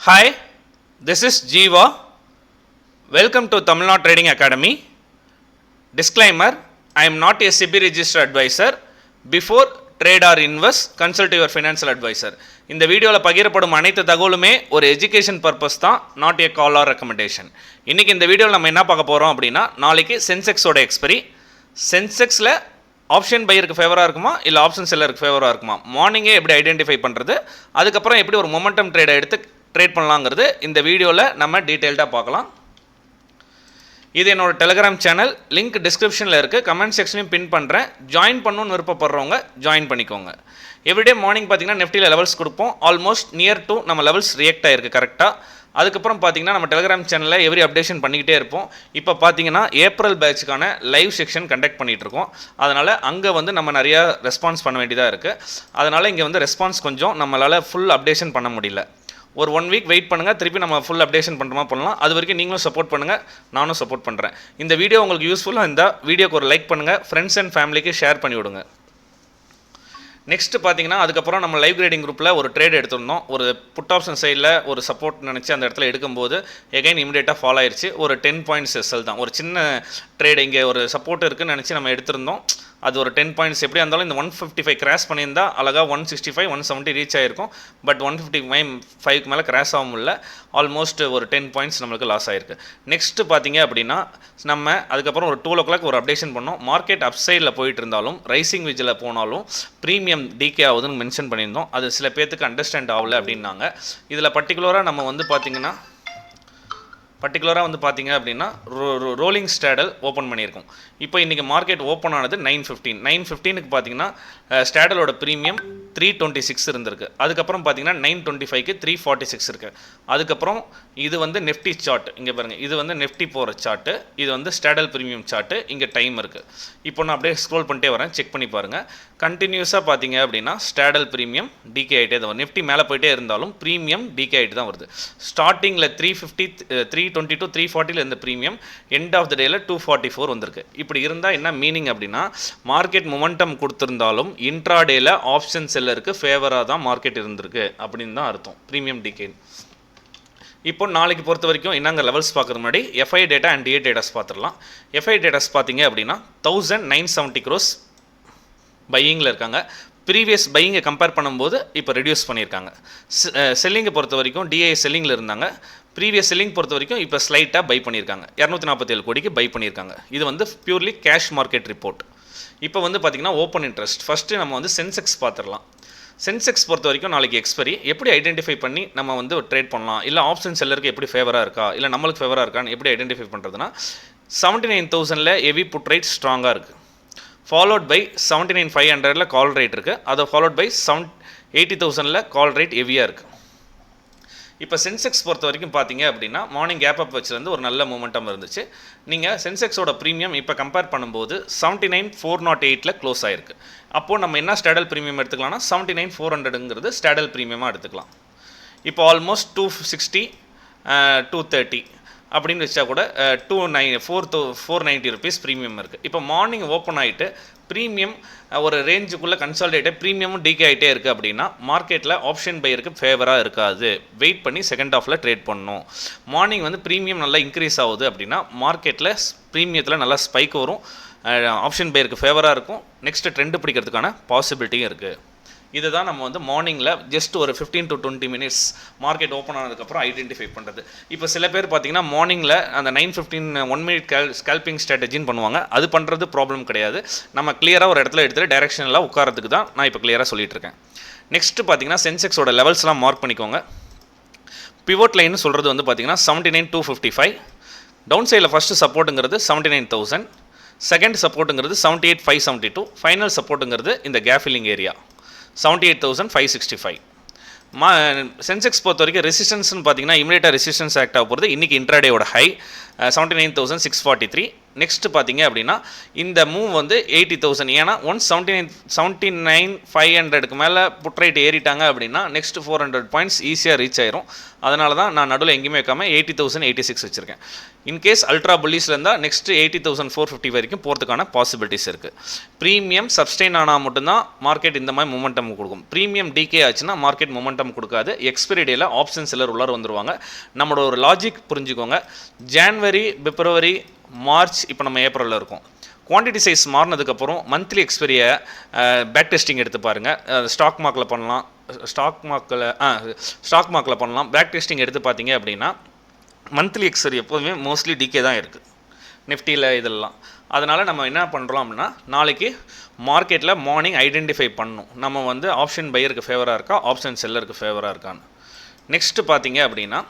Hi, this is Jeeva. Welcome to Tamil Nadu Trading Academy. Disclaimer, I am not a SEBI registered advisor. Before trade or invest, consult your financial advisor. இந்த வீடியோவில் பகிரப்படும் அனைத்து தகவலுமே ஒரு education purpose தான், not a call or recommendation. இன்றைக்கி இந்த வீடியோவில் நம்ம என்ன பார்க்க போகிறோம் அப்படின்னா, நாளைக்கு சென்செக்ஸோட எக்ஸ்பைரி. சென்செக்ஸில் ஆப்ஷன் பையருக்கு ஃபேவராக இருக்குமா இல்லை ஆப்ஷன் செல்லருக்கு ஃபேவராக இருக்குமா, மார்னிங்கே எப்படி ஐடென்டிஃபை பண்ணுறது, அதுக்கப்புறம் எப்படி ஒரு மொமெண்டம் ட்ரேடை எடுத்து ட்ரேட் பண்ணலாங்கிறது இந்த வீடியோவில் நம்ம டீட்டெயில்டாக பார்க்கலாம். இது என்னோடய டெலிகிராம் சேனல், லிங்க் டிஸ்கிரிப்ஷனில் இருக்குது, கமெண்ட் செக்ஷனையும் பின் பண்ணுறேன். ஜாயின் பண்ணணுன்னு விருப்பப்படுறவங்க ஜாயின் பண்ணிக்கோங்க. எவ்ரிடே மார்னிங் பார்த்தீங்கன்னா நெஃப்டியில் லெவல்ஸ் கொடுப்போம். ஆல்மோஸ்ட் நியர் டு நம்ம லெவல்ஸ் ரியாக்ட் ஆகிருக்கு கரெக்டாக. அதுக்கப்புறம் பார்த்தீங்கன்னா நம்ம டெலிகிராம் சேனலில் எவ்ரி அப்டேஷன் பண்ணிக்கிட்டே இருப்போம். இப்போ பார்த்தீங்கன்னா ஏப்ரல் பேட்சுக்கான லைவ் செக்ஷன் கண்டக்ட் பண்ணிகிட்ருக்கோம். அதனால் அங்கே வந்து நம்ம நிறையா ரெஸ்பான்ஸ் பண்ண வேண்டியதாக இருக்குது. அதனால் இங்கே வந்து ரெஸ்பான்ஸ் கொஞ்சம் நம்மளால் ஃபுல் அப்டேஷன் பண்ண முடியல. ஒரு 1 வீக் வெயிட் பண்ணுங்கள், திருப்பி நம்ம ஃபுல் அப்டேஷன் பண்ணுறோமா பண்ணலாம். அது வரைக்கும் நீங்களும் சப்போர்ட் பண்ணுங்கள், நானும் சப்போர்ட் பண்ணுறேன். இந்த வீடியோ உங்களுக்கு யூஸ்ஃபுல்லாக இருந்தால் வீடியோக்கு ஒரு லைக் பண்ணுங்கள், ஃப்ரெண்ட்ஸ் அண்ட் ஃபேமிலிக்கு ஷேர் பண்ணி விடுங்க. நெக்ஸ்ட் பார்த்தீங்கன்னா அதுக்கப்புறம் நம்ம லைவ் கிரேடிங் குரூப்பில் ஒரு ட்ரேட் எடுத்திருந்தோம். ஒரு புட் ஆப்ஷன் சைடில் ஒரு சப்போர்ட் நினச்சி அந்த இடத்துல எடுக்கும்போது எகைன் இமிடியேட்டாக ஃபாலோ ஆயிடுச்சு. ஒரு 10 பாயிண்ட்ஸ் எஸ்எல் தான், ஒரு சின்ன ட்ரேட். இங்கே ஒரு சப்போர்ட் இருக்குதுன்னு நினச்சி நம்ம எடுத்திருந்தோம். அது ஒரு 10 பாயிண்ட்ஸ் எப்படியா இருந்தாலும் இந்த 155 கிராஸ் பண்ணியிருந்தால் அழகாக 165 170 ரீச் ஆகிருக்கும். பட் 155க்கு மேலே கிராஸ் ஆக முடியல. ஆல்மோஸ்ட் ஒரு 10 பாயிண்ட்ஸ் நம்மளுக்கு லாஸ் ஆகிருக்கு. நெக்ஸ்ட்டு பார்த்தீங்க அப்படின்னா நம்ம அதுக்கப்புறம் ஒரு 2 o'clock ஒரு அப்டேஷன் பண்ணோம். மார்க்கெட் அப் சைடில் போயிட்டு இருந்தாலும் ரைசிங் விஜில் போனாலும் ப்ரீமியம் டிகே ஆகுதுன்னு மென்ஷன் பண்ணியிருந்தோம். அது சில பேர்த்துக்கு அண்டர்ஸ்டாண்ட் ஆகலை அப்படின்னாங்க. இதில் பர்டிகுலராக நம்ம வந்து பார்த்திங்கன்னா அப்படின்னா ரோலிங் ஸ்டாடல் ஓப்பன் பண்ணியிருக்கோம். இப்போ இன்றைக்கி மார்க்கெட் ஓப்பன் ஆனது 9:15 பார்த்தீங்கன்னா ஸ்டாடலோட ப்ரீமியம் 326 இருந்திருக்கு. அதுக்கப்புறம் பார்த்தீங்கன்னா 925க்கு 346 இருக்குது. அதுக்கப்புறம் இது வந்து நெஃப்டி சார்ட், இங்கே பாருங்கள், இது வந்து நெஃப்டி போகிற சார்ட்டு, இது வந்து ஸ்டாடல் ப்ரீமியம் சார்ட்டு. இங்கே டைம் இருக்குது. இப்போ நான் அப்படியே ஸ்க்ரோல் பண்ணிட்டே வரேன், செக் பண்ணி பாருங்கள். கண்டினியூஸாக பார்த்தீங்க அப்படின்னா ஸ்டாடல் ப்ரீமியம் டிகே ஆகிட்டே தான் வரும். நெஃப்டி மேலே போயிட்டே இருந்தாலும் ப்ரீமியம் டிகே ஆகிட்டு தான் வருது. ஸ்டார்டிங்கில் 350 322 340 இருந்த ப்ரீமியம் எண்ட் ஆஃப் த டேயில் 244 வந்திருக்கு. இப்படி இருந்தால் என்ன மீனிங் அப்படின்னா, மார்க்கெட் மொமெண்டம் கொடுத்துருந்தாலும் இன்ட்ராடேயில் ஆப்ஷன் செல்லருக்கு ஃபேவராக தான் மார்க்கெட் இருந்திருக்கு அப்படின்னு தான் அர்த்தம் ப்ரீமியம் டிகே. இப்போ நாளைக்கு பொறுத்த வரைக்கும் என்னங்க லெவல்ஸ் பார்க்குற முன்னாடி FI data and DA datas பார்த்துடலாம். எஃப்ஐ டேட்டாஸ் பார்த்தீங்க அப்படின்னா 1970 crores பையிங்கில் இருக்காங்க. ப்ரீவியஸ் பையிங்கை கம்பேர் பண்ணும்போது இப்போ ரெடியூஸ் பண்ணியிருக்காங்க. செல்லிங்கை பொறுத்த வரைக்கும் டிஐ செல்லிங்கில் இருந்தாங்க. ப்ரீவியஸ் செல்லிங் பொறுத்த வரைக்கும் இப்போ ஸ்லைட்டாக பை பண்ணியிருக்காங்க. 247 கோடிக்கு பை பண்ணியிருக்காங்க. இது வந்து பியூர்லி கேஷ் மார்க்கெட் ரிப்போர்ட். இப்போ வந்து பார்த்திங்கன்னா ஓப்பன் இன்ட்ரெஸ்ட். ஃபஸ்ட்டு நம்ம வந்து சென்செக்ஸ் பார்த்துடலாம். சென்செக்ஸ் பொறுத்த வரைக்கும் நாளைக்கு எக்ஸ்பைரி. எப்படி ஐடென்டிஃபை பண்ணி நம்ம வந்து ட்ரேட் பண்ணலாம், இல்லை ஆப்ஷன் செல்லருக்கு எப்படி ஃபேவராக இருக்கா, இல்லை நம்மளுக்கு ஃபேவராக இருக்கான்னு எப்படி ஐடென்டிஃபை பண்ணுறதுனா, 79,000 ஹெவி புட் ரேட் ஸ்ட்ராங்காக இருக்குது. ஃபாலோட் பை 79,500 கால் ரேட் இருக்குது. அதை ஃபாலோட் பை 80,000 கால் ரேட் ஹெவியாக இருக்குது. இப்போ சென்செக்ஸ் பொறுத்த வரைக்கும் பார்த்தீங்க அப்படின்னா மார்னிங் கேப் அப் வச்சுருந்து ஒரு நல்ல மூமெண்டம் இருந்துச்சு. நீங்கள் சென்செக்ஸோட ப்ரீமியம் இப்போ கம்பேர் பண்ணும்போது 79,408 க்ளோஸ் ஆகிருக்கு. அப்போது நம்ம என்ன ஸ்டாடல் ப்ரீமியம் எடுத்துக்கலாம்னா 79,400ங்கிறது ஸ்டாடல் ப்ரீமியமாக எடுத்துக்கலாம். இப்போ ஆல்மோஸ்ட் 260 230 அப்படின்னு வச்சா கூட 490 rupees ப்ரீமியம் இருக்குது. இப்போ மார்னிங் ஓப்பன் ஆகிட்டு ப்ரீமியம் ஒரு ரேஞ்சுக்குள்ளே கன்சால்டேட்டட் ப்ரீமியமும் டிகே ஆகிட்டே இருக்குது அப்படின்னா மார்க்கெட்டில் ஆப்ஷன் பையருக்கு ஃபேவராக இருக்காது. வெயிட் பண்ணி செகண்ட் ஹாஃபில் ட்ரேட் பண்ணணும். மார்னிங் வந்து ப்ரீமியம் நல்லா இன்க்ரீஸ் ஆகுது அப்படின்னா மார்க்கெட்டில் ப்ரீமியத்தில் நல்லா ஸ்பைக் வரும், ஆப்ஷன் பையருக்கு ஃபேவராக இருக்கும். நெக்ஸ்ட்டு ட்ரெண்டு பிடிக்கிறதுக்கான பாசிபிலிட்டியும் இருக்குது. இதை தான் நம்ம வந்து மார்னிங்கில் ஜஸ்ட் ஒரு 15 to 20 minutes மார்க்கெட் ஓப்பன் ஆனதுக்கப்புறம் ஐடென்டிஃபை பண்ணுறது. இப்போ சில பேர் பார்த்தீங்கன்னா மார்னிங்கில் அந்த 9:15 1 minute ஸ்கேல்பிங் ஸ்ட்ராட்டஜின்னு பண்ணுவாங்க. அது பண்ணுறது ப்ராப்ளம் கிடையாது. நம்ம கிளியராக ஒரு இடத்துல எடுத்துகிட்டு டைரெக்ஷனலாக உட்காரத்துக்கு தான் நான் இப்போ கிளியராக சொல்லிட்டு இருக்கேன். நெக்ஸ்ட்டு பார்த்தீங்கன்னா சென்செக்ஸோட லெவல்ஸ்லாம் மார்க் பண்ணிக்கோங்க. பிவோட் லைன்னு சொல்கிறது வந்து பார்த்தீங்கன்னா 79,255. டவுன் சைடில் ஃபஸ்ட்டு சப்போர்ட்டுங்கிறது 79,000, செகண்ட் சப்போர்ட்டுங்கிறது 78,572, ஃபைனல் சப்போர்ட்டுங்கிறது இந்த கேஃபில்லிங் ஏரியா 78,565. சென்செக்ஸ் பொறுத்த வரைக்கும் ரெசிஸ்டன்ஸ்னு பார்த்தீங்கன்னா இமிடியேட்டாக ரெசிஸ்டன்ஸ் ஆக்ட் ஆக போகிறது. இன்றைக்கி இன்ட்ராடேயோட ஹை 79,643. நெக்ஸ்ட் பார்த்தீங்க அப்படின்னா இந்த மூவ் வந்து 80,000. ஏன்னா 179,500க்கு மேலே புட் ரேட் ஏறிட்டாங்க அப்படின்னா நெக்ஸ்ட் 400 பாயிண்ட்ஸ் ஈஸியாக ரீச் ஆயிரும். அதனால தான் நான் நடுவில் எங்கேயுமே வைக்காமல் 80,086 வச்சுருக்கேன். இன்கேஸ் அல்ட்ரா புல்லிஸில் இருந்தால் நெக்ஸ்ட் 80,450 வரைக்கும் போகிறதுக்கான பாசிபிலிட்டிஸ் இருக்குது. ப்ரீமியம் சப்ஸ்டெயின் ஆனால் மட்டும்தான் மார்க்கெட் இந்த மாதிரி மொமெண்டம் கொடுக்கும். ப்ரீமியம் டிகே ஆச்சுன்னா மார்க்கெட் மொமெண்டம் கொடுக்காது. எக்ஸ்பைரி டேயில் ஆப்ஷன் செல்லர் உள்ளார வந்துருவாங்க. நம்மளோட ஒரு லாஜிக் புரிஞ்சுக்கோங்க. ஜான்வரி, பிப்ரவரி, மார்ச், இப்போ நம்ம ஏப்ரலில் இருக்கோம். குவான்டிட்டி சைஸ் மாறினதுக்கப்புறம் மந்த்லி எக்ஸ்பெரியை பேக் டெஸ்டிங் எடுத்து பாருங்கள். ஸ்டாக் மார்க்கில் பண்ணலாம், ஸ்டாக் மார்க்கில் பண்ணலாம். பேக் டெஸ்டிங் எடுத்து பார்த்தீங்க அப்படின்னா மந்த்லி எக்ஸ்பெரி எப்போதுமே மோஸ்ட்லி டிகே தான் இருக்குது நிஃப்டியில் இதெல்லாம். அதனால் நம்ம என்ன பண்ணுறோம் அப்படின்னா நாளைக்கு மார்க்கெட்டில் மார்னிங் ஐடென்டிஃபை பண்ணணும் நம்ம வந்து ஆப்ஷன் பையருக்கு ஃபேவராக இருக்கா, ஆப்ஷன் செல்லருக்கு ஃபேவராக இருக்கான்னு. நெக்ஸ்ட்டு பார்த்தீங்க அப்படின்னா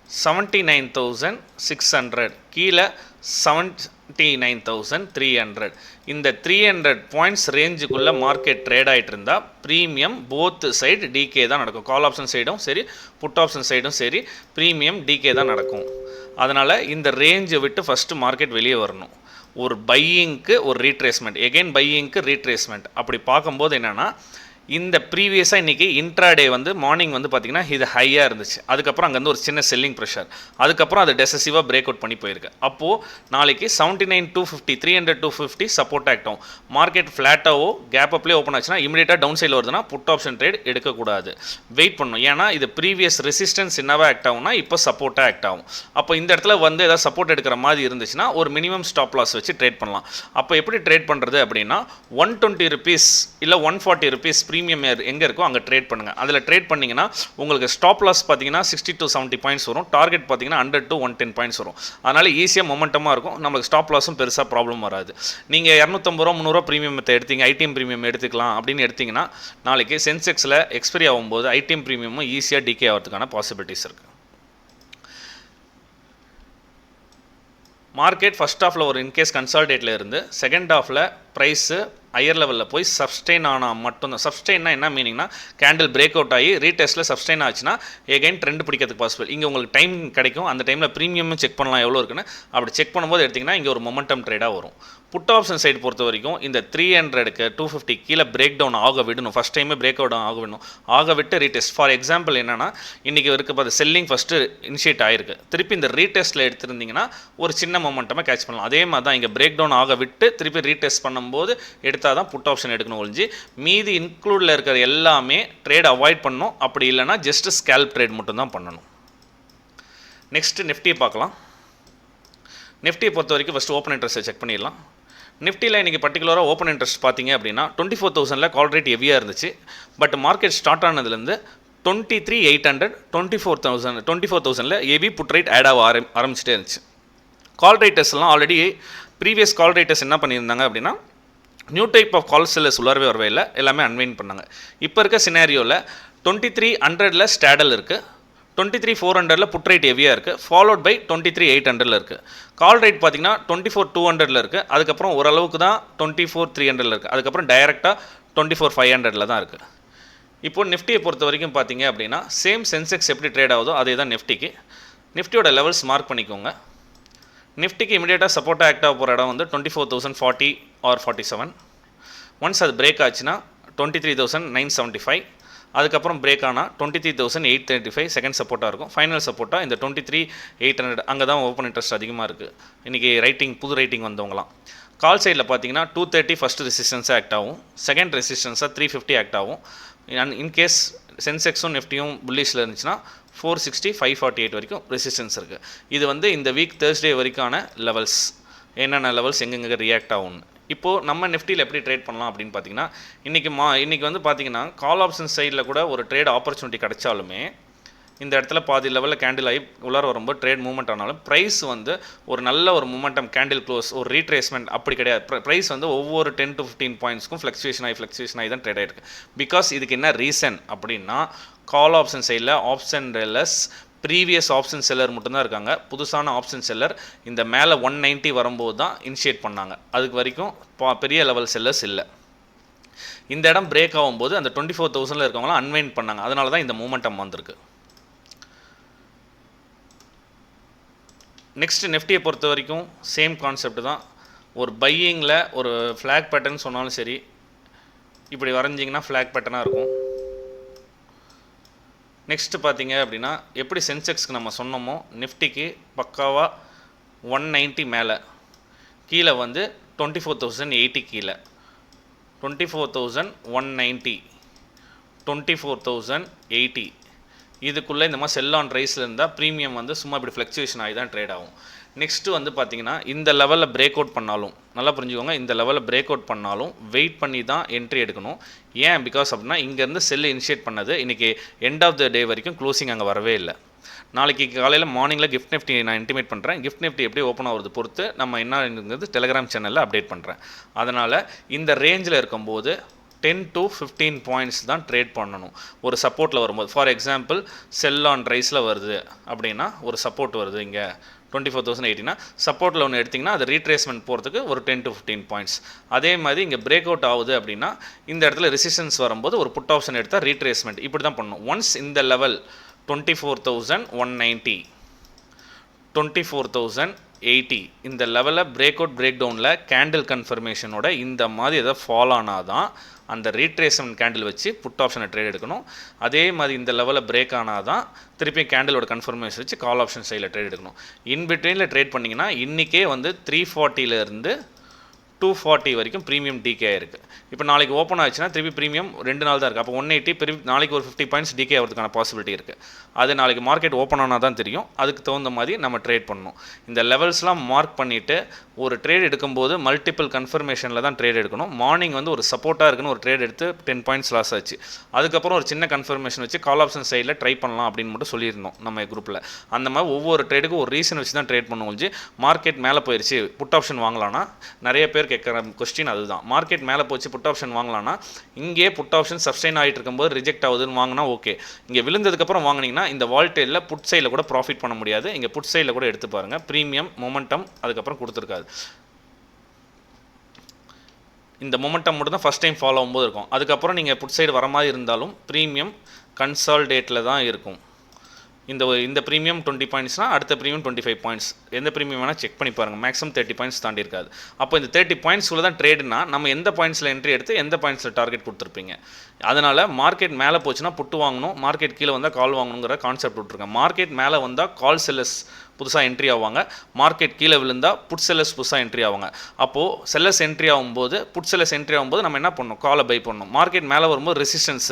79,600 கீழே 79,300. இந்த 300 பாயிண்ட்ஸ் ரேஞ்சுக்குள்ளே மார்க்கெட் ட்ரேட் ஆகிட்டு இருந்தால் ப்ரீமியம் போத் சைடு டிகே தான் நடக்கும். கால் ஆப்ஷன் சைடும் சரி, புட் ஆப்ஷன் சைடும் சரி, ப்ரீமியம் டிகே தான் நடக்கும். அதனால் இந்த ரேஞ்சை விட்டு ஃபஸ்ட்டு மார்க்கெட் வெளியே வரணும். ஒரு பையிங்க்கு ஒரு ரீட்ரேஸ்மெண்ட், எகெயின் பையிங்க்கு ரீட்ரேஸ்மெண்ட். அப்படி பார்க்கும்போது என்னென்னா இந்த ப்ரீவியஸாக இன்றைக்கி இன்ட்ராடே வந்து மார்னிங் வந்து பார்த்திங்கன்னா இது ஹையாக இருந்துச்சு. அதுக்கப்புறம் அங்கேருந்து ஒரு சின்ன செல்லிங் ப்ரெஷர், அதுக்கப்புறம் அது டெசசிவாக பிரேக் அவுட் பண்ணி போயிருக்கு. அப்போது நாளைக்கு 79,250 300-250 சப்போர்ட் ஆக்டும். மார்க்கெட் ஃப்ளாட்டாவோ கேப் அப்லேயே ஓப்பன் ஆச்சுன்னா இமீடியட்டாக டவுன் சைடில் வருதுன்னா புட் ஆப்ஷன் ட்ரேட் எடுக்கக்கூடாது, வெயிட் பண்ணணும். ஏன்னா இது ப்ரீவியஸ் ரெசிஸ்டன்ஸ் என்னவா ஆக்ட் ஆகும்னா இப்போ சப்போர்ட்டாக ஆக்ட் ஆகும். அப்போ இந்த இடத்துல வந்து ஏதாவது சப்போர்ட் எடுக்கிற மாதிரி இருந்துச்சுன்னா ஒரு மினிமம் ஸ்டாப் லாஸ் வச்சு ட்ரேட் பண்ணலாம். அப்போ எப்படி ட்ரேட் பண்ணுறது அப்படின்னா 120 rupees இல்லை 140 rupees ப்ரீமியம் எங்கே இருக்கோ அங்கே ட்ரேட் பண்ணுங்கள். அதில் ட்ரேட் பண்ணிங்கன்னா உங்களுக்கு ஸ்டாப் லாஸ் பார்த்தீங்கன்னா 60-70 பாயிண்ட்ஸ் வரும். டார்கெட் பார்த்தீங்கன்னா 100-110 பாயிண்ட்ஸ் வரும். அதனால் ஈஸியாக மொமெண்டமாக இருக்கும். நம்மளுக்கு ஸ்டாப் லாஸும் பெருசாக ப்ராப்ளம் வராது. நீங்கள் 250 ரூபா 300 ப்ரீமியம் எடுத்தீங்க, ஐடிஎம் ப்ரீமியம் எடுத்துக்கலாம் அப்படின்னு எடுத்திங்கன்னா நாளைக்கு சென்செக்ஸில் எக்ஸ்பைரி ஆகும்போது ஐடிஎம் ப்ரீமியமும் ஈஸியாக டிகே ஆகிறதுக்கான பாசிபிலிட்டிஸ் இருக்குது. மார்க்கெட் ஃபஸ்ட் ஹாஃபில் ஒரு இன்கேஸ் கன்சால்டேட்டில் இருந்து செகண்ட் ஹாஃபில் ப்ரைஸு ஹையர் லெவலில் போய் சப்ஸ்டெயின் ஆனால் மட்டும்தான். சப்ஸ்டெயின்னா என்ன மீனிங்னா கேண்டில் பிரேக் அவுட் ஆகி ரீடெஸ்ட்டில் சப்ஸ்டெயின் ஆச்சுன்னா எகைன் ட்ரெண்ட் பிடிக்கிறதுக்கு பாசிபிள். இங்கே உங்களுக்கு டைம் கிடைக்கும். அந்த டைமில் ப்ரீமியமும் செக் பண்ணலாம் எவ்வளோ இருக்குன்னு. அப்படி செக் பண்ணும்போது எடுத்திங்கன்னா இங்கே ஒரு மொமெண்டம் ட்ரேடாக வரும். புட் ஆப்ஷன் சைடு பொறுத்த வரைக்கும் இந்த 300க்கு 250 கீழே பிரேக் டவுன் ஆக விடணும். ஃபஸ்ட் டைமே பிரேக் அவுட் ஆக விடணும். ஆக விட்டு ரீடெஸ்ட். ஃபார் எக்ஸாம்பிள் என்னென்னா இன்றைக்கி இருக்க பார்த்து செல்லிங் ஃபஸ்ட்டு இனிஷியேட் ஆகிருக்கு. திருப்பி இந்த ரீடெஸ்ட்டில் எடுத்துருந்தீங்கன்னா ஒரு சின்ன மொமெண்டமாக கேட்ச் பண்ணலாம். அதே மாதிரி தான் இங்கே பிரேக் டவுன் ஆக விட்டு திருப்பி ரீடெஸ்ட் பண்ணும்போது எடுத்தால் தான் புட் ஆப்ஷன் எடுக்கணும். ஒழிஞ்சு மீதி இன்க்ளூடில் இருக்கிற எல்லாமே ட்ரேட் அவாய்ட் பண்ணணும். அப்படி இல்லைனா ஜஸ்ட் ஸ்கேல்ப் ட்ரேட் மட்டும் தான் பண்ணணும். நெக்ஸ்ட்டு நிஃப்டியை பார்க்கலாம். நிஃப்டியை பொறுத்த வரைக்கும் ஃபஸ்ட்டு ஓப்பன் இன்ட்ரெஸ்ட்டை செக் பண்ணிடலாம். நிஃப்டியில் இன்றைக்கி பர்டிகுலராக ஓப்பன் இன்ட்ரெஸ்ட் பார்த்தீங்க அப்படின்னா 24,000 கால் ரேட் ஹெவியாக இருந்துச்சு. பட் மார்க்கெட் ஸ்டார்ட் ஆனதுலேருந்து 23,800 24,000 ஹெவி புட் ரேட் ஆட் ஆக ஆரம்பிச்சிட்டே இருந்துச்சு. கால் ரேட்டர்ஸ்லாம் ஆல்ரெடி ப்ரீவியஸ் கால் ரேட்டர்ஸ் என்ன பண்ணியிருந்தாங்க அப்படின்னா new type of call sellers உள்ளாரவே வரவே இல்லை, எல்லாமே அன்வைன் பண்ணாங்க. இப்போ இருக்க சினாரியோவில் 2300 ஸ்டாடல் இருக்குது, 23,400 புட் ரேட் ஹெவியாக இருக்குது, ஃபாலோட் பை 23,800 இருக்குது. கால் ரேட் பார்த்தீங்கன்னா 24,200 இருக்குது. அதுக்கப்புறம் ஓரளவுக்கு தான் 24,300 இருக்குது. அதுக்கப்புறம் டைரெக்டாக 24,500 தான் இருக்குது. இப்போது நிஃப்டியை பொறுத்த வரைக்கும் பார்த்தீங்க அப்படின்னா சேம் சென்செக்ஸ் எப்படி ட்ரேட் ஆகுதோ அதே தான் நிஃப்டிக்கு. நிஃப்டியோட லெவல்ஸ் மார்க் பண்ணிக்கோங்க. நிஃப்டிக்கு இமீடியட்டாக சப்போர்ட்டாக ஆக்ட் ஆக போகிற இடம் வந்து 24,040 ஆர் 47. ஒன்ஸ் அது பிரேக் ஆச்சுன்னா 23,975. அதுக்கப்புறம் பிரேக் ஆனால் 23,835 செகண்ட் சப்போர்ட்டாக இருக்கும். ஃபைனல் சப்போர்ட்டாக இந்த 23,800 அங்கே தான் ஓப்பன் இன்ட்ரெஸ்ட் அதிகமாக இருக்குது. இன்றைக்கி புது ரைட்டிங் வந்தவங்களாம். கால் சைடில் பார்த்தீங்கன்னா 230 ஃபஸ்ட்டு ரெசிஸ்டன்ஸாக ஆக்ட் ஆகும், செகண்ட் ரெசிஸ்டன்ஸாக 350 ஆக்ட் ஆகும். இன்கேஸ் சென்செக்ஸும் நிஃப்டியும் புல்லிஷில் இருந்துச்சுன்னா 460 548 வரைக்கும் ரெசிஸ்டன்ஸ் இருக்குது. இது வந்து இந்த வீக் தேர்ஸ்டே வரைக்கான லெவல்ஸ், என்னென்ன லெவல்ஸ் எங்கெங்கே ரியாக்ட் ஆகும்னு. இப்போது நம்ம நிஃப்டியில் எப்படி ட்ரேட் பண்ணலாம் அப்படின்னு பார்த்தீங்கன்னா இன்றைக்கி வந்து பார்த்தீங்கன்னா கால் ஆப்ஷன் சைடில் கூட ஒரு ட்ரேட் ஆப்பர்ச்சுனிட்டி கிடைச்சாலுமே இந்த இடத்துல பாதி லெவலில் கேண்டில் ஆகி உள்ளார வரும்போது ட்ரேட் மூவ்மெண்ட் ஆனாலும் ப்ரைஸ் வந்து ஒரு நல்ல ஒரு மூமெண்டம் கேண்டில் க்ளோஸ் ஒரு ரீட்ரேஸ்மெண்ட் அப்படி கிடையாது. ப்ரைஸ் வந்து ஒவ்வொரு 10 to 15 பாயிண்ட்ஸ்க்கும் ஃப்ளக்சுவேஷன் ஆகி தான் ட்ரேட் ஆகிருக்கு. பிகாஸ் இதுக்கு என்ன ரீசன் அப்படின்னா கால் ஆப்ஷன் சைடில் ஆப்ஷன் ரெல்லஸ் ப்ரீவியஸ் ஆப்ஷன் செல்லர் மட்டும்தான் இருக்காங்க. புதுசான ஆப்ஷன் செல்லர் இந்த மேலே 190 வரும்போது தான் இனிஷியேட் பண்ணாங்க. அதுக்கு வரைக்கும் பெரிய லெவல் செல்லர்ஸ் இல்லை. இந்த இடம் பிரேக் ஆகும்போது அந்த 24,000 இருக்கவங்களாம் அன்வைண்ட் பண்ணாங்க. அதனால தான் இந்த மூமெண்டம் வந்திருக்கு. நெக்ஸ்ட் நிஃப்டியை பொறுத்த வரைக்கும் சேம் கான்செப்ட் தான். ஒரு பையிங்கில் ஒரு ஃப்ளாக் பேட்டர்ன் சொன்னாலும் சரி, இப்படி வரைஞ்சிங்கன்னா ஃப்ளாக் பேட்டர்னாக இருக்கும். நெக்ஸ்ட்டு பார்த்தீங்க அப்படின்னா எப்படி சென்செக்ஸ்க்கு நம்ம சொன்னோமோ நிஃப்டிக்கு பக்காவாக 190 மேலே, கீழே வந்து 24,080 கீழே, 24,190, 24,080 இதுக்குள்ளே இந்த மாதிரி செல் ஆன் ரைஸில் இருந்தால் ப்ரீமியம் வந்து சும்மா இப்படி ஃப்ளக்சுவேஷன் ஆகி தான் ட்ரேட் ஆகும். நெக்ஸ்ட்டு வந்து பார்த்தீங்கன்னா இந்த லெவலில் பிரேக் அவுட் பண்ணாலும், நல்லா புரிஞ்சுக்கோங்க, இந்த லெவலில் பிரேக் அவுட் பண்ணாலும் வெயிட் பண்ணி தான் என்ட்ரி எடுக்கணும். ஏன்? பிகாஸ் அப்படின்னா இங்கேருந்து செல் இனிஷியேட் பண்ணது இன்றைக்கி எண்ட் ஆஃப் த டே வரைக்கும் க்ளோசிங் அங்கே வரவே இல்லை. நாளைக்கு காலையில் மார்னிங்கில் கிஃப்ட் நிஃப்டி நான் இன்டிமேட் பண்ணுறேன். கிஃப்ட் நிஃப்டி எப்படி ஓப்பன் ஆகுறது பொறுத்து நம்ம என்னங்கிறது டெலிகிராம் சேனலில் அப்டேட் பண்ணுறேன். அதனால் இந்த ரேஞ்சில் இருக்கும்போது 10 to 15 பாயிண்ட்ஸ் தான் ட்ரேட் பண்ணணும். ஒரு சப்போர்ட்டில் வரும்போது, ஃபார் எக்ஸாம்பிள் செல் ஆன் ரைஸில் வருது அப்படின்னா ஒரு சப்போர்ட் வருது இங்கே 24,080னா சப்போர்ட்டில் ஒன்று எடுத்திங்கன்னா அது ரீட்ரேஸ்மெண்ட் போகிறதுக்கு ஒரு 10 to 15 பாயிண்ட்ஸ். அதே மாதிரி இங்கே பிரேக் அவுட் ஆகுது அப்படின்னா இந்த இடத்துல ரெசிஸ்டன்ஸ் வரும்போது ஒரு புட் ஆப்ஷன் எடுத்தால் ரீட்ரேஸ்மெண்ட் இப்படி தான் பண்ணணும். ஒன்ஸ் இந்த லெவல் 24,190, 24,080 இந்த லெவலில் பிரேக் அவுட் பிரேக் டவுனில் கேண்டில் கன்ஃபர்மேஷனோட இந்த மாதிரி எதாவது ஃபாலோ ஆனால் தான் அந்த ரீட்ரேஸ்மெண்ட் கேண்டில் வச்சு புட் ஆப்ஷனை ட்ரேட் எடுக்கணும். அதே மாதிரி இந்த லெவலில் பிரேக் ஆனால் தான் திருப்பி கேண்டிலோட கன்ஃபர்மேஷன் வச்சு கால் ஆப்ஷன் சைடில் ட்ரேட் எடுக்கணும். இன்பிட்வீனில் ட்ரேட் பண்ணிங்கன்னா இன்றைக்கே வந்து 340 240 வரைக்கும் ப்ரீமியம் டிகே ஆயிருக்கு. இப்போ நாளைக்கு ஓப்பன் ஆச்சுன்னா திருப்பி ப்ரீமியம் 2 நாள் தான் இருக்குது. அப்போ 180 திருப்பி நாளைக்கு ஒரு 50 பாயிண்ட்ஸ் டிகே ஆகிறதுக்கான பாசிபிலிட்டி இருக்குது. அது நாளைக்கு மார்க்கெட் ஓப்பன் ஆனால் தான் தெரியும். அதுக்கு தகுந்த மாதிரி நம்ம ட்ரேட் பண்ணணும். இந்த லெவல்ஸ்லாம் மார்க் பண்ணிவிட்டு ஒரு ட்ரேட் எடுக்கும்போது மல்டிபிள் கன்ஃபர்மேஷனில் தான் ட்ரேட் எடுக்கணும். மார்னிங் வந்து ஒரு சப்போர்ட்டாக இருக்குன்னு ஒரு ட்ரேட் எடுத்து 10 பாயிண்ட்ஸ் லாஸ் ஆச்சு. அதுக்கப்புறம் ஒரு சின்ன கன்ஃபர்மேஷன் வச்சு கால் ஆப்ஷன் சைடில் ட்ரை பண்ணலாம் அப்படின்னு மட்டும் சொல்லியிருந்தோம் நம்ம குரூப்பில். அந்த மாதிரி ஒவ்வொரு ட்ரேடுக்கும் ஒரு ரீசன் வச்சு தான் ட்ரேட் பண்ண முடிஞ்சு. மார்க்கெட் மேலே போயிடுச்சு புட் ஆப்ஷன் வாங்கலாம்னா நிறைய பேர் கேட்குற கொஸ்டின் அதுதான். மார்க்கெட் மேலே போச்சு புட் ஆப்ஷன் வாங்கலாம்னா இங்கே புட் ஆப்ஷன் சப்ஸ்டைன் ஆகிட்டு இருக்கும்போது ரிஜெக்ட் ஆகுதுன்னு வாங்கினா ஓகே. இங்கே விழுந்ததுக்கப்புறம் வாங்கினீங்கன்னா இந்த வால்டேலில் புட் சைடில் கூட ப்ராஃபிட் பண்ண முடியாது. இங்கே புட் சைடில் கூட எடுத்து பாருங்கள், ப்ரீமியம் மொமெண்டம் அதுக்கப்புறம் கொடுத்துருக்காது. இந்த மொமெண்டம் மட்டும் தான் ஃபஸ்ட் டைம் ஃபாலோ ஆகும்போது இருக்கும். அதுக்கப்புறம் நீங்கள் புட் சைடு வர மாதிரி இருந்தாலும் ப்ரீமியம் கன்சால்டேட்டில் தான் இருக்கும். இந்த ப்ரீமியம் 20 பாயிண்ட்ஸ்னால் அடுத்த ப்ரீமியம் 25 பாயிண்ட்ஸ். எந்த ப்ரீமியம் வேணால் செக் பண்ணி பாருங்கள். மேக்ஸிமம் 30 பாயிண்ட்ஸ் தாண்டி இருக்காது. அப்போ இந்த 30 பாயிண்ட்ஸ்க்குள்ள தான் ட்ரேடுனா நம்ம எந்த பாயிண்ட்ஸில் என்ட்ரி எடுத்து எந்த பாயிண்ட்ஸில் டார்கெட் கொடுத்துருப்பீங்க. அதனால் மார்க்கெட் மேலே போச்சுன்னா புட்டு வாங்கணும், மார்க்கெட் கீழே வந்தால் கால் வாங்கணுங்கிற கான்செப்ட் விட்ருக்கேன். மார்க்கெட் மேலே வந்தால் கால் செல்லர்ஸ் புதுசாக என்ட்ரி ஆவாங்க, மார்க்கெட் கீழே விழுந்தால் புட் செல்லர்ஸ் புதுசாக என்ட்ரி ஆவாங்க. அப்போது செல்லர்ஸ் என்ட்ரி ஆகும்போது புட் செல்லர்ஸ் என்ட்ரி ஆகும்போது நம்ம என்ன பண்ணணும், காலை பை பண்ணணும். மார்க்கெட் மேலே வரும்போது ரெசிஸ்டன்ஸ்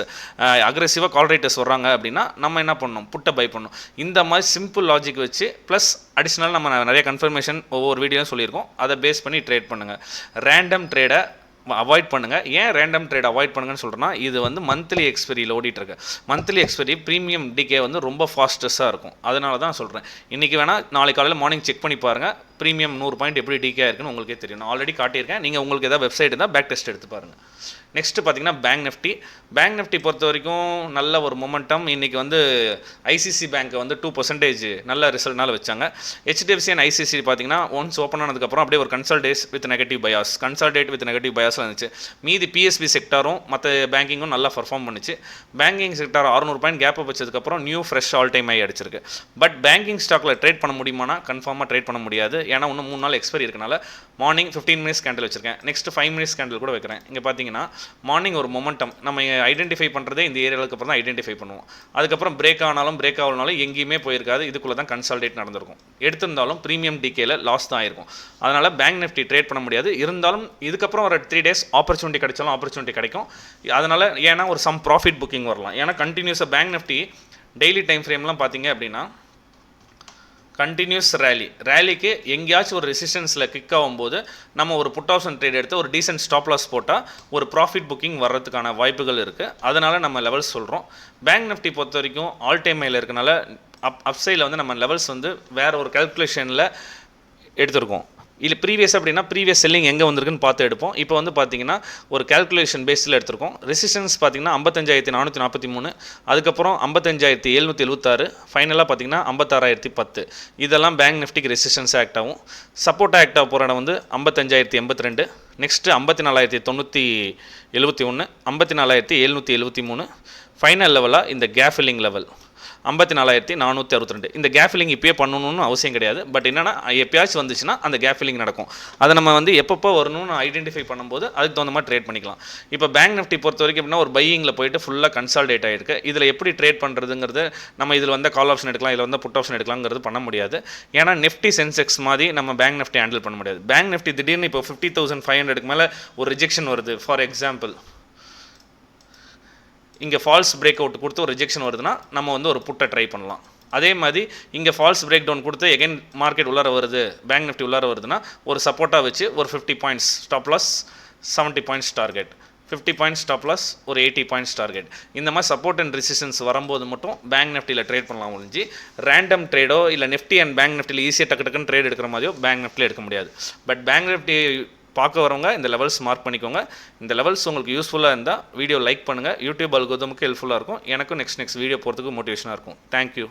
அக்ரெசிவாக கால் ரைட்டர்ஸ் வர்றாங்க அப்படின்னா நம்ம என்ன பண்ணணும், புட்டை பை பண்ணணும். இந்த மாதிரி சிம்பிள் லாஜிக் வச்சு ப்ளஸ் அடிஷ்னல் நம்ம நிறைய கன்ஃபர்மேஷன் ஒவ்வொரு வீடியோவும் சொல்லியிருக்கோம். அதை பேஸ் பண்ணி ட்ரேட் பண்ணுங்கள். ரேண்டம் ட்ரேடை அவாய்ட் பண்ணுங்கள். ஏன் ரேண்டம் ட்ரேட் அவாய்ட் பண்ணுங்கன்னு சொல்கிறேன்னா இது வந்து மந்த்லி எக்ஸ்பெரியில் ஓடிட்டுருக்கு. மந்த்லி எக்ஸ்பெரி ப்ரீமியம் டிகே வந்து ரொம்ப ஃபாஸ்டஸ்ட்டாக இருக்கும். அதனால தான் சொல்கிறேன். இன்றைக்கி வேணால் நாளைக்கு காலையில் மார்னிங் செக் பண்ணி பாருங்கள். ப்ரீமியம் 100 பாயிண்ட் எப்படி டிகே இருக்குன்னு உங்களுக்கே தெரியும். நான் ஆல்ரெடி காட்டியிருக்கேன். நீங்கள் உங்களுக்கு ஏதாவது வெப்சைட் இருந்தால் பேக் டெஸ்ட் எடுத்து பாருங்கள். நெக்ஸ்ட்டு பார்த்தீங்கன்னா பேங்க் நிஃப்டி பொறுத்த வரைக்கும் நல்ல ஒரு மொமெண்டம். இன்றைக்கி வந்து ஐசிசி பேங்க்கை வந்து 2% நல்ல ரிசல்ட்னால வச்சாங்க. ஹெச்டிஎஃப்சி அண்ட் ஐசிசி பார்த்தீங்கன்னா ஒன்ஸ் ஓப்பன் ஆனதுக்கப்புறம் அப்படியே ஒரு கன்சால்டேட் வித் நெகட்டிவ் பயாஸ் இருந்துச்சு. மீதி பிஎஸ்பி செக்டாரும் மற்ற பேங்கிங்கும் நல்லா பர்ஃபார்ம் பண்ணிச்சு. பேங்கிங் செக்டார் 600 பாயிண்ட் கேப் வச்சதுக்கப்புறம் நியூ ஃப்ரெஷ் ஆல் டைம் ஆகி அடிச்சிருக்கு. பட் பேங்கிங் ஸ்டாக்கில் ட்ரேட் பண்ண முடியுமானா கன்ஃபார்மாக ட்ரேட் பண்ண முடியாது. ஏன்னா இன்னும் 3 நாள் எக்ஸ்பைரி இருக்கனால மார்னிங் 15 மினிட்ஸ் கேண்டில் வச்சிருக்கேன். நெக்ஸ்ட் 5 மினிட்ஸ் கேண்டில் கூட வைக்கிறேன். இங்கே பார்த்தீங்கன்னா மார்னிங் ஒரு மொமெண்டம் நம்ம ஐடென்டிஃபை பண்ணுறதே இந்த ஏரியாவுக்கு அப்புறம் தான் ஐடென்டிஃபை பண்ணுவோம். அதுக்கப்புறம் பிரேக் ஆனாலும் பிரேக் ஆகலனாலும் எங்கேயுமே போயிருக்காது. இதுக்குள்ளே தான் கன்சால்டேட் நடந்திருக்கும். எடுத்திருந்தாலும் ப்ரீமியம் டிகேல லாஸ் தான் ஆயிருக்கும். அதனால் பேங்க் நிஃப்டி ட்ரேட் பண்ண முடியாது. இருந்தாலும் இதுக்கப்புறம் ஒரு 3 டேஸ் ஆப்பர்ச்சுனிட்டி கிடைச்சாலும் ஆப்பர்ச்சுனிட்டி கிடைக்கும். அதனால் ஏன்னா ஒரு சம் ப்ராஃபிட் புக்கிங் வரலாம். ஏன்னா கண்டினியூஸாக பேங்க் நிஃப்டி டெய்லி டைம் ஃப்ரேம்லாம் பார்த்தீங்க அப்படின்னா கண்டினியூஸ் ரேலிக்கு எங்கேயாச்சும் ஒரு ரெசிஸ்டன்ஸில் கிக் ஆகும்போது நம்ம ஒரு புட் ஆப்ஷன் ட்ரேட் எடுத்து ஒரு டீசென்ட் ஸ்டாப் லாஸ் போட்டால் ஒரு ப்ராஃபிட் புக்கிங் வர்றதுக்கான வாய்ப்புகள் இருக்குது. அதனால் நம்ம லெவல்ஸ் சொல்கிறோம். பேங்க் நிஃப்டி பொறுத்த வரைக்கும் ஆல் டைம் ஹையில் இருக்கனால அப்சைடில் வந்து நம்ம லெவல்ஸ் வந்து வேறு ஒரு கால்குலேஷனில் எடுத்திருக்கோம். இல்லை ப்ரீவியஸ் அப்படின்னா ப்ரீவியஸ் செல்லிங் எங்கே வந்திருக்குன்னு பார்த்து எடுப்போம். இப்போ வந்து பார்த்தீங்கன்னா ஒரு கால்குலேஷன் பேஸில் எடுத்திருக்கோம். ரெசிஸ்டன்ஸ் பார்த்தீங்கன்னா 55,443, அதுக்கப்புறம் 55,776, ஃபைனலாக பார்த்தீங்கன்னா 56,010. இதெல்லாம் பேங்க் நிஃப்டிக்கு ரெசிஸ்டன்ஸ் ஆக்ட் ஆகும். சப்போர்ட் ஆக்ட் ஆக போகிற இடம் வந்து 55,082, நெக்ஸ்ட்டு 54,971, 54,773, ஃபைனல் லெவலாக இந்த கேப் ஃபில்லிங் லெவல் 54,462. இந்த கேப் ஃபில்லிங் இப்போயே பண்ணணும்னு அவசியம் கிடையாது. பட் என்னன்னா எப்பயாச்சும் வந்துச்சுன்னா அந்த கேப் ஃபில்லிங் நடக்கும். அதை நம்ம வந்து எப்பப்போ வரணும்னு ஐடென்டிஃபை பண்ணும்போது அதுக்கு தகுந்த மாதிரி ட்ரேட் பண்ணிக்கலாம். இப்போ பேங்க் நிஃப்டி பொறுத்த வரைக்கும் எப்படின்னா ஒரு பையிங்கில் போயிட்டு ஃபுல்லாக கன்சால்டேட் ஆகிருக்கு. இதில் எப்படி ட்ரேட் பண்ணுறதுங்கிறது நம்ம இதில் வந்து கால் ஆப்ஷன் எடுக்கலாம், இதில் வந்து புட் ஆப்ஷன் எடுக்கலாங்கிறது பண்ண முடியாது. ஏன்னா நிஃப்டி சென்செக்ஸ் மாதிரி நம்ம பேங்க் நிஃப்டி ஹேண்டில் பண்ண முடியாது. பேங்க் நிஃப்டி திடீர்னு இப்போ 50,500க்கு மேலே ஒரு ரிஜெக்ஷன் வருது. ஃபார் எக்ஸாம்பிள் இங்கே ஃபால்ஸ் பிரேக் அவுட் கொடுத்து ஒரு ரிஜெக்ஷன் வருதுன்னா நம்ம வந்து ஒரு புட்டை ட்ரை பண்ணலாம். அதே மாதிரி இங்கே ஃபால்ஸ் பிரேக் டவுன் கொடுத்து எகைன் மார்க்கெட் உள்ளார வருது, பேங்க் நிஃப்டி உள்ளார வருதுன்னா ஒரு சப்போர்ட்டாக வச்சு ஒரு 50 points stop loss, 70 points target, 50 points stop loss, ஒரு 80 பாயிண்ட்ஸ் டார்கெட். இந்த மாதிரி சப்போர்ட் அண்ட் ரெசிஸ்டன்ஸ் வரும்போது மட்டும் பேங்க் நிஃப்டியில் ட்ரேட் பண்ணலாம் ஒழிஞ்சு ரேண்டம் ட்ரேடோ இல்லை நிஃப்டி அண்ட் பேங்க் நிஃப்டியில் ஈஸியாக டக்குன்னு ட்ரேட் எடுக்கிற மாதிரியோ பேங்க் நிஃப்டியில் எடுக்க முடியாது. பட் பேங்க் நிஃப்டி பார்க்க வரவங்க இந்த லெவல்ஸ் மார்க் பண்ணிக்கோங்க. இந்த லெவல்ஸ் உங்களுக்கு யூஸ்ஃபுல்லாக இருந்தால் வீடியோ லைக் பண்ணுங்கள். யூடியூப் அல்கோரிதமுக்கு ஹெல்ப்ஃபுல்லாக இருக்கும். எனக்கும் நெக்ஸ்ட் வீடியோ போகிறதுக்கு மோட்டிவேஷனாக இருக்கும். தேங்க்யூ.